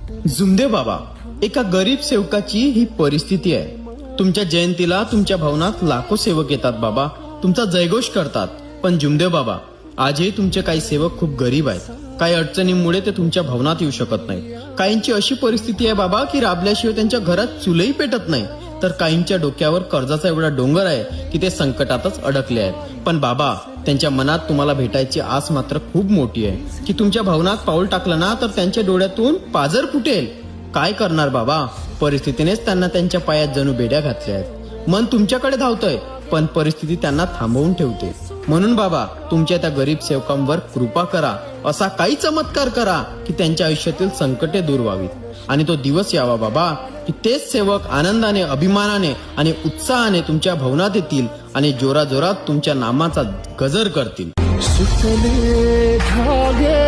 जुमदे बाबा, एका गरीब सेवकाची ही परिस्थिती आहे. तुमच्या जयंतीला तुमच्या भवनात लाखो सेवक येतात बाबा, तुमचा जयघोष करतात. पण जुमदे बाबा, आजही तुमचे काही सेवक खूप गरीब आहेत. काही अडचणींमुळे ते तुमच्या भवनात येऊ शकत नाही. काहींची अशी परिस्थिती आहे बाबा की राबल्याशिवाय त्यांच्या घरात चुलही पेटत नाही. तर काहींच्या डोक्यावर कर्जाचा एवढा डोंगर आहे की ते संकटातच अडकले आहेत. पण बाबा, त्यांच्या मनात तुम्हाला भेटायची आस मात्र खूप मोठी आहे की तुमच्या भवनात पाऊल टाकलं ना तर त्यांच्या डोळ्यातून पाझर फुटेल. काय करणार बाबा, परिस्थितीनेच त्यांना त्यांच्या पायात जणू बेड्या घातल्या आहेत. मन तुमच्याकडे धावतंय पण परिस्थिती त्यांना थांबवून ठेवते. म्हणून बाबा, तुमच्या त्या गरीब सेवकांवर कृपा करा. असा काही चमत्कार करा की त्यांच्या आयुष्यातील संकटे दूर व्हावीत आणि तो दिवस यावा बाबा की तेच सेवक आनंदाने, अभिमानाने आणि उत्साहाने तुमच्या भवनात येतील आणि जोराजोरात तुमच्या नामाचा गजर करतील. सुतले धागे